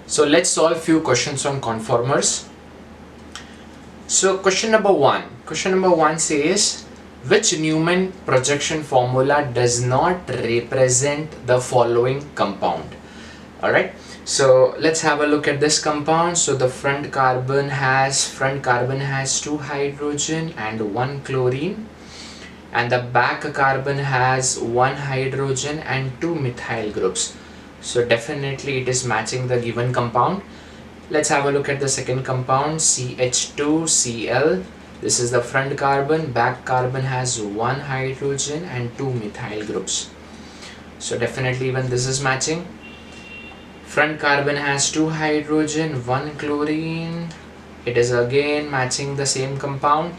So let's solve few questions on conformers. So question number one says, which Newman projection formula does not represent the following compound? Alright, so let's have a look at this compound. So the front carbon has 2 hydrogen and 1 chlorine, and the back carbon has 1 hydrogen and 2 methyl groups. So definitely it is matching the given compound. Let's have a look at the second compound, CH2Cl. This is the front carbon, back carbon has 1 hydrogen and 2 methyl groups. So definitely even this is matching. Front carbon has 2 hydrogen, 1 chlorine. It is again matching the same compound.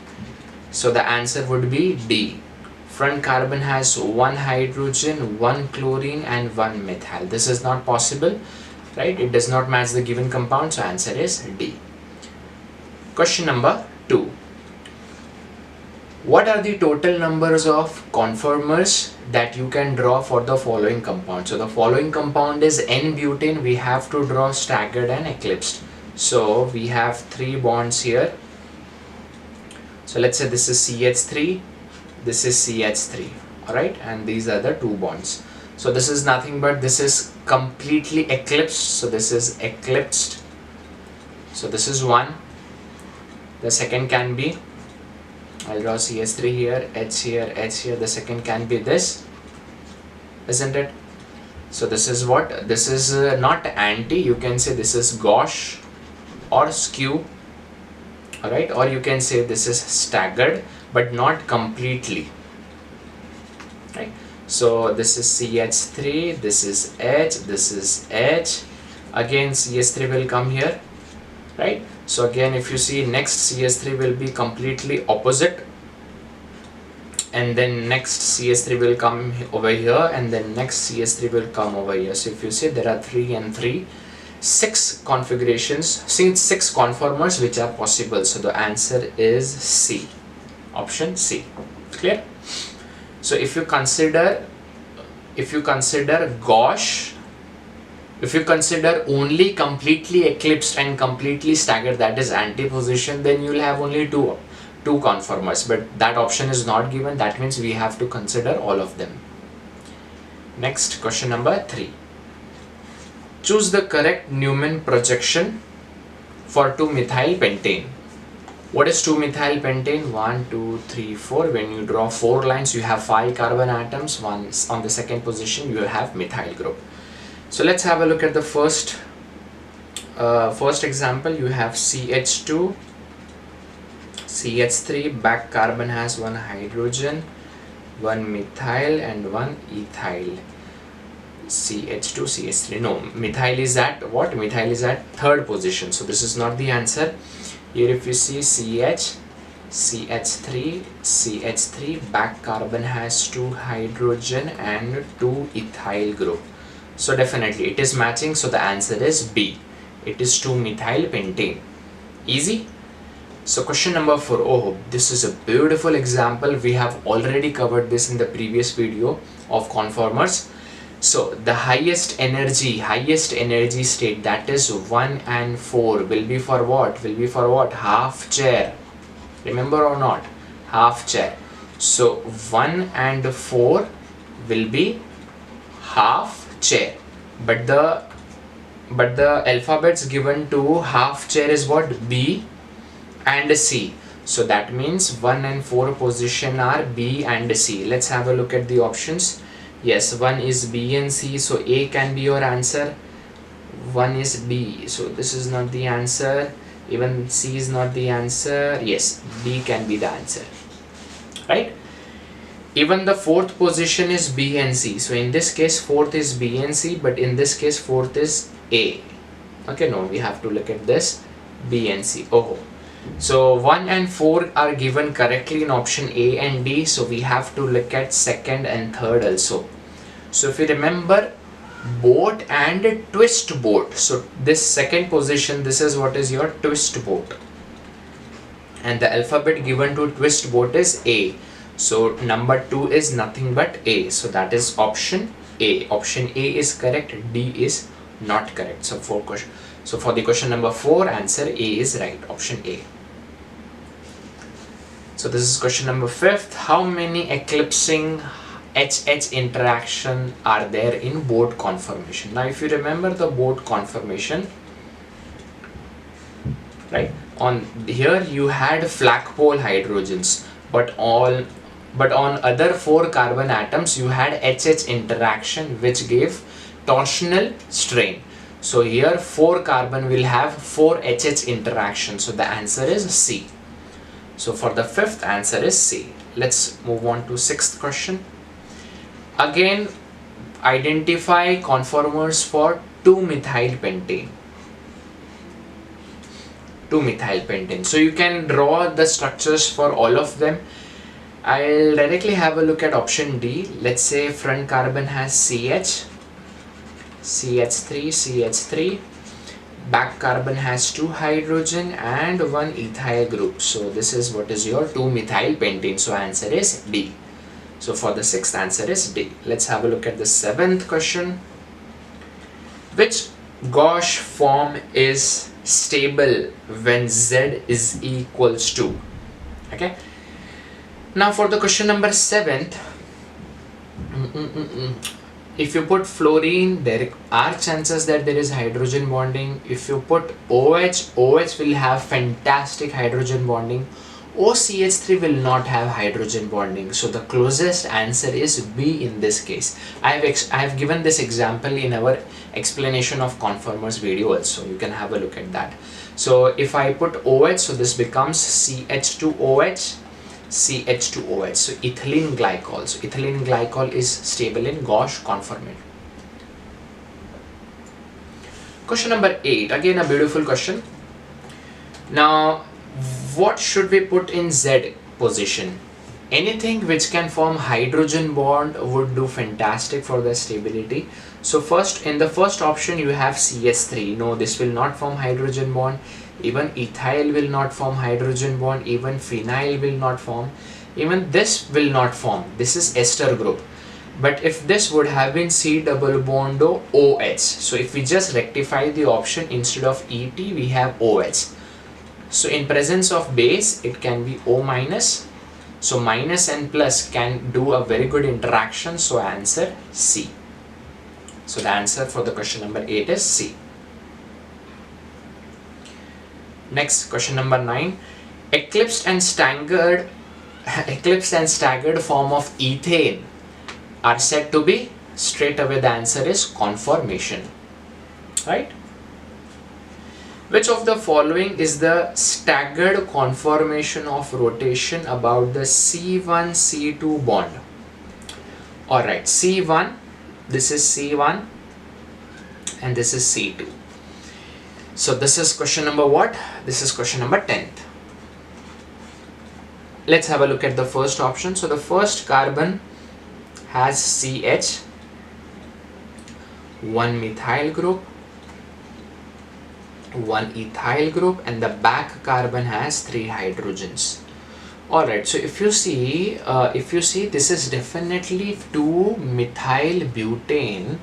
So the answer would be D. Front carbon has 1 hydrogen, 1 chlorine and 1 methyl. This is not possible, right? It does not match the given compound, so answer is D. Question number 2. What are the total numbers of conformers that you can draw for the following compound? So the following compound is N-butane. We have to draw staggered and eclipsed. So we have 3 bonds here. So let's say this is CH3, this is CH3, alright, and these are the 2 bonds. So this is nothing but this is completely eclipsed. So this is eclipsed. So this is 1. The second can be, I'll draw CH3 here, H here, H here. The second can be this, isn't it? So this is what? This is not anti, you can say this is gauche or skew, alright, or you can say this is staggered but not completely, right? So this is CH3, this is H, this is H, again CH3 will come here, right? So again if you see, next CH3 will be completely opposite, and then next CH3 will come over here, and then next CH3 will come over here. So if you see, there are 3 and 3, 6 configurations, 6 conformers which are possible. So the answer is C, option C. Clear? So if you consider gauche, if you consider only completely eclipsed and completely staggered, that is anti-position, then you will have only two conformers, but that option is not given. That means we have to consider all of them. Next, question number 3. Choose the correct Newman projection for 2-methyl pentane. What is 2-methyl pentane? 1, 2, 3, 4. When you draw 4 lines, you have 5 carbon atoms. Once on the second position, you will have methyl group. So let's have a look at the first example. You have CH2, CH3, back carbon has 1 hydrogen, 1 methyl and 1 ethyl. CH2, CH3. No, methyl is at what? Methyl is at 3rd position. So this is not the answer. Here if you see CH, CH3, CH3, back carbon has 2 hydrogen and 2 ethyl group. So definitely it is matching. So the answer is B. It is 2-methyl pentane. Easy. So question number 4. Oh, this is a beautiful example. We have already covered this in the previous video of conformers. So the highest energy state, that is 1 and 4, will be for what? Will be for what? Half chair. Remember or not? Half chair. So 1 and 4 will be half chair. But the alphabets given to half chair is what? B and C. So that means 1 and 4 position are B and C. Let's have a look at the options. Yes, 1 is B and C, so A can be your answer. 1 is B, so this is not the answer. Even C is not the answer. Yes, B can be the answer, right? Even the 4th position is B and C. So in this case 4th is B and C, but in this case 4th is A. Okay, no, we have to look at this B and C. Oh, so 1 and 4 are given correctly in option A and D. So we have to look at 2nd and 3rd also. So if you remember, boat and twist boat. So this 2nd position, this is what is your twist boat. And the alphabet given to twist boat is A. So number 2 is nothing but A. So that is option A. Option A is correct. D is not correct. So So for the question number 4, answer A is right, option A. So this is question number 5th. How many eclipsing HH interaction are there in boat conformation? Now if you remember the boat conformation, right, on here you had flagpole hydrogens, but on other 4 carbon atoms you had HH interaction which gave torsional strain. So here 4 carbon will have 4 HH interactions, so the answer is C. So for the 5th, answer is C. Let's move on to 6th question. Again, identify conformers for 2-methyl pentane. 2-methyl pentane. So you can draw the structures for all of them. I'll directly have a look at option D. Let's say front carbon has CH, CH3, CH3. Back carbon has 2 hydrogen and 1 ethyl group. So this is what is your 2-methyl pentane. So answer is D. So for the 6th, answer is D. Let's have a look at the 7th question. Which gauche form is stable when Z is equals to? Okay. Now for the question number 7th, if you put fluorine, there are chances that there is hydrogen bonding. If you put OH, OH will have fantastic hydrogen bonding. OCH3 will not have hydrogen bonding. So the closest answer is B in this case. I have given this example in our explanation of conformers video also. You can have a look at that. So if I put OH, so this becomes CH2OH, CH2OH. So ethylene glycol. So ethylene glycol is stable in gauche conformation. Question number 8. Again a beautiful question. Now what should we put in Z position? Anything which can form hydrogen bond would do fantastic for the stability. So first, in the first option you have CH3. No, this will not form hydrogen bond. Even ethyl will not form hydrogen bond. Even phenyl will not form. Even this will not form. This is ester group. But if this would have been C double bond OH. So if we just rectify the option, instead of ET we have OH. So in presence of base it can be O minus. So minus and plus can do a very good interaction. So answer C. So the answer for the question number 8 is C. Next, question number 9. Eclipsed and staggered form of ethane are said to be, straight away the answer is conformation, right? Which of the following is the staggered conformation of rotation about the C1 C2 bond? Alright, C1, this is C1 and this is C2. So this is question number what? This is question number 10th. Let's have a look at the first option. So the first carbon has CH, 1 methyl group, 1 ethyl group, and the back carbon has 3 hydrogens. Alright, so if you see this is definitely 2-methyl butane,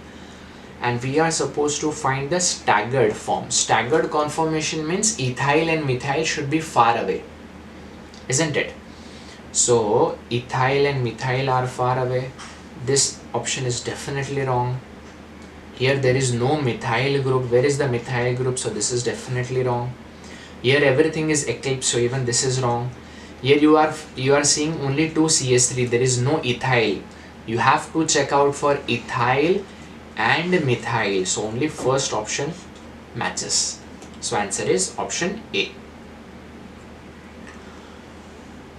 and we are supposed to find the staggered form. Staggered conformation means ethyl and methyl should be far away, isn't it? So ethyl and methyl are far away. This option is definitely wrong. Here there is no methyl group. Where is the methyl group? So this is definitely wrong. Here everything is eclipsed, so even this is wrong. Here you are seeing only 2 CH3. There is no ethyl. You have to check out for ethyl and methyl. So only first option matches. So answer is option A.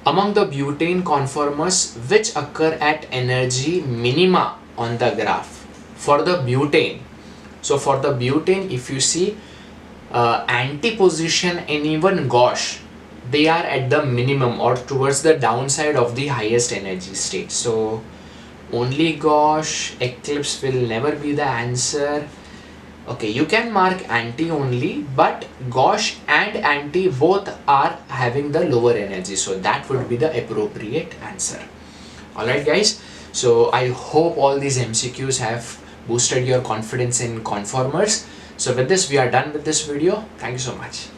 Among the butane conformers which occur at energy minima on the graph, for the butane, so for the butane if you see antiposition and even gauche, they are at the minimum or towards the downside of the highest energy state. So only gauche, eclipse will never be the answer. Okay, you can mark anti only, but gauche and anti both are having the lower energy, so that would be the appropriate answer. Alright guys, so I hope all these MCQs have boosted your confidence in conformers. So with this, we are done with this video. Thank you so much.